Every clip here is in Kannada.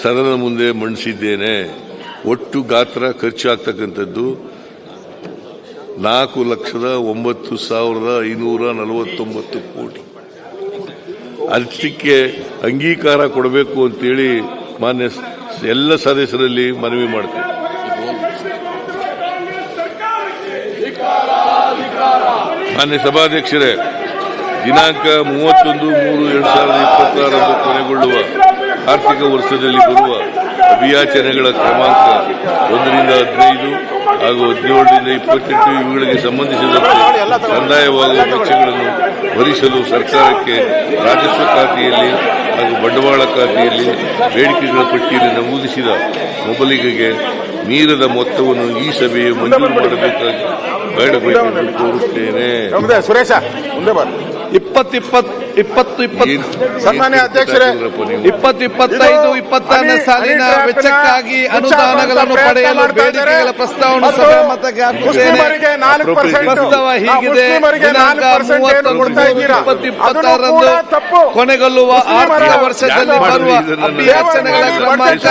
ಸದನದ ಮುಂದೆ ಮಂಡಿಸಿದ್ದೇನೆ. ಒಟ್ಟು ಗಾತ್ರ ಖರ್ಚಾಗ್ತಕ್ಕಂಥದ್ದು 4,09,549 ಕೋಟಿ. ಅಷ್ಟಕ್ಕೆ ಅಂಗೀಕಾರ ಕೊಡಬೇಕು ಅಂತೇಳಿ ಮಾನ್ಯ ಎಲ್ಲ ಸದಸ್ಯರಲ್ಲಿ ಮನವಿ ಮಾಡ್ತೇನೆ. ಮಾನ್ಯ ಸಭಾಧ್ಯಕ್ಷರೇ, ದಿನಾಂಕ 31/3/2026 ಕೊನೆಗೊಳ್ಳುವ ಆರ್ಥಿಕ ವರ್ಷದಲ್ಲಿ ಬರುವ ಅಭಿಯಾಚನೆಗಳ ಕ್ರಮಾಂಕ 1ರಿಂದ 15 ಹಾಗೂ 17ರಿಂದ 28 ಇವುಗಳಿಗೆ ಸಂಬಂಧಿಸಿದಂತೆ ಕಂದಾಯವಾಗುವ ವೆಚ್ಚಗಳನ್ನು ಭರಿಸಲು ಸರ್ಕಾರಕ್ಕೆ ರಾಜಸ್ವ ಖಾತೆಯಲ್ಲಿ ಹಾಗೂ ಬಂಡವಾಳ ಖಾತೆಯಲ್ಲಿ ಬೇಡಿಕೆಗಳ ಪಟ್ಟಿಯಲ್ಲಿ ನಮೂದಿಸಿದ ಮೊಬಲಿಗೆಗೆ ಮೀರದ ಮೊತ್ತವನ್ನು ಈ ಸಭೆಯು ಮಂಜೂರು ಮಾಡಬೇಕಾಗಿ ಬೇಡಬೇಕೆಂದು ಕೋರುತ್ತೇನೆ. ಸನ್ಮಾನ್ಯ ಅಧ್ಯಕ್ಷರೇ, 2025-26ನೇ ಸಾಲಿನ ವೆಚ್ಚಕ್ಕಾಗಿ ಅನುದಾನಗಳನ್ನು ಪಡೆಯಲು ಬೇಡಿಕೆಗಳ ಪ್ರಸ್ತಾವನೆ ಸಭೆ ಮತಕ್ಕೆ ಹಾಕುತ್ತೇನೆ. ಪ್ರಸ್ತಾವ ಹೀಗಿದೆ: ದಿನಾಂಕ 30/3/2026ರಂದು ಕೊನೆಗೊಳ್ಳುವ ಆರ್ಥಿಕ ವರ್ಷದಲ್ಲಿ ಬರುವ ಅಭಿಯಾಚನೆಗಳ ಕ್ರಮಾಂಕ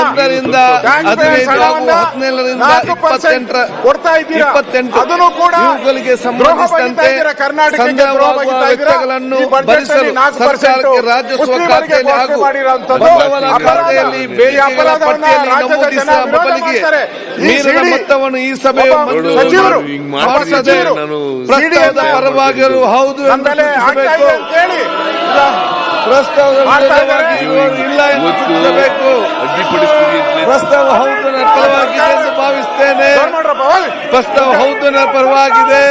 1ರಿಂದ 15 ಹಾಗೂ 17ರಿಂದ 28 ಇವುಗಳಿಗೆ ಸಂಬಂಧಿಸಿದಂತೆ ಸಂಗ್ರಹವಾಗುವ ವೆಚ್ಚಗಳನ್ನು ಭರಿಸಲು ಸರ್ಕಾರಕ್ಕೆ ರಾಜಸ್ವ ಖಾತೆಯಲ್ಲಿ ಹಾಗೂ ಬಂಡವಾಳ ಖಾತೆಯಲ್ಲಿ ಬೇಡಿಕೆಗಳ ಪಟ್ಟಿಯಲ್ಲಿ ನಮೂದಿಸಿದ ಮೊಬಲಿಗೆ ಮೀರಿದ ಮೊತ್ತವನ್ನು ಈ ಸಭೆಯು ಮಂಜೂರು ಮಾಡಿಸದೆ ಪ್ರಸ್ತಾವದ ಪರವಾಗಿರು ಹೌದು ಎಂದು ಸೂಚಿಸಬೇಕು. ಪ್ರಸ್ತಾವದ ವಿರೋಧವಾಗಿರುವವರು ಇಲ್ಲ ಎಂದು ಸೂಚಿಸಬೇಕು. ಪ್ರಸ್ತಾವ ಹೌದು ನನ್ನ ಪರವಾಗಿದೆ ಎಂದು ಭಾವಿಸುತ್ತೇನೆ. ಪ್ರಸ್ತಾವ ಹೌದು ನನ್ನ ಪರವಾಗಿದೆ.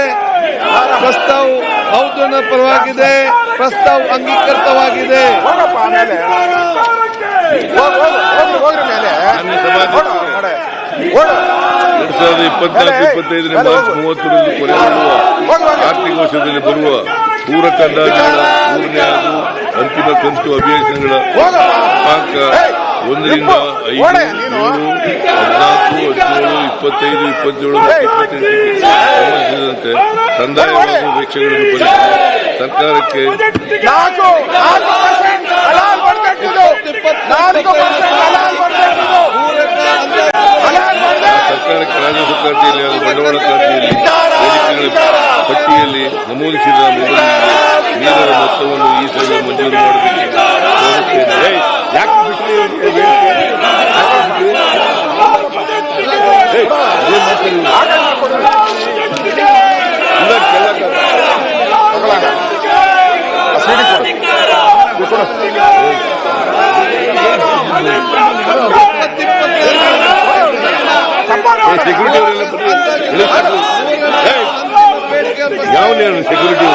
ಪ್ರಸ್ತಾವ ಹೌದು ನನ್ನ ಪರವಾಗಿದೆ. ಪ್ರಸ್ತಾವ ಅಂಗೀಕೃತವಾಗಿದೆ. 2024-25 ಮಾರ್ಚ್ 30ರಂದು ಕೊನೆಗೊಳ್ಳುವ ಆರ್ಥಿಕ ವರ್ಷದಲ್ಲಿ ಬರುವ ಪೂರಕ ಅಂದಾಜುಗಳ 3ನೇ ಹಾಗೂ ಅಂತಿಮ ಕಂತು ಅಭಿಯಾಚನೆಗಳ ಕ್ರಮಾಂಕ 1ರಿಂದ 5, 7, 14, 17, 25, 27 ಮತ್ತು 28ಕ್ಕೆ ಸಂಬಂಧಿಸಿದಂತೆ ಕಂದಾಯವಾಗುವ ವೆಚ್ಚಗಳನ್ನು ಭರಿಸಲು ಸರ್ಕಾರಕ್ಕೆ ರಾಜಸ್ವ ಖಾತೆಯಲ್ಲಿ ಹಾಗೂ ಬಂಡವಾಳ ಖಾತೆಯಲ್ಲಿ ಬೇಡಿಕೆಗಳ ಪಟ್ಟಿಯಲ್ಲಿ ನಮೂದಿಸಿದ ಮೀರದ ಮೊತ್ತವನ್ನು ಈ ಸಭೆ ಮಂಜೂರು ಮಾಡಬೇಕೆಂದು ಕೋರುತ್ತೇನೆ. ಸೆಕ್ಯೂರಿಟಿ ಯಾವ ಸೆಕ್ಯೂರಿಟಿ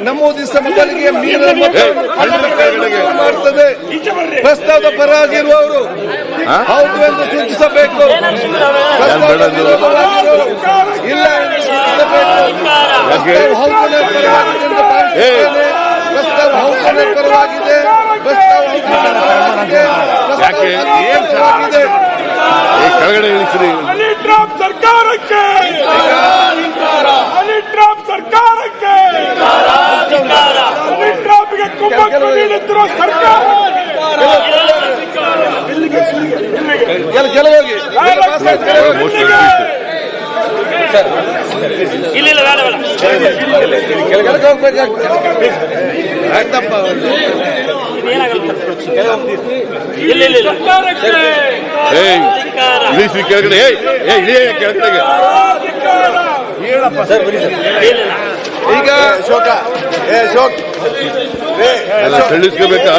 ನಮೂದಿಸಿದ ಮೊಬಲಿಗೆ ಮೀರಿದ ಮಾಡುತ್ತದೆ. ಪ್ರಸ್ತಾವದ ಪರವಾಗಿರುವವರು ಹೌದು ಎಂದು ಸೂಚಿಸಬೇಕು. ಇಲ್ಲ ಎಂದು ಸೂಚಿಸಬೇಕು. ಹೌದು ಪರವಾಗಿದೆ ಎಂದು ಭಾವಿಸುತ್ತೇನೆ. ಪ್ರಸ್ತಾವ ಹೌದು ಪರವಾಗಿದೆ. ಪ್ರಸ್ತಾವ ಪರವಾಗಿದೆ. ಕೆಳಗಡೆ ಇಳಿಸಿರಿ. ಸರ್ಕಾರಕ್ಕೆ ಸರ್ಕಾರಕ್ಕೆ ಕುಮ್ಮಕ್ಕು ನೀಡುತ್ತಿರುವ ಸರ್ಕಾರ ಇಲ್ಲ ಆಯ್ತಪ್ಪ. ಇಳಿಸಿ ಕೆಳಗಡೆ. ಕೆಳಗಡೆ ಈಗ ತಿಳಿಸ್ಕೋಬೇಕಾ?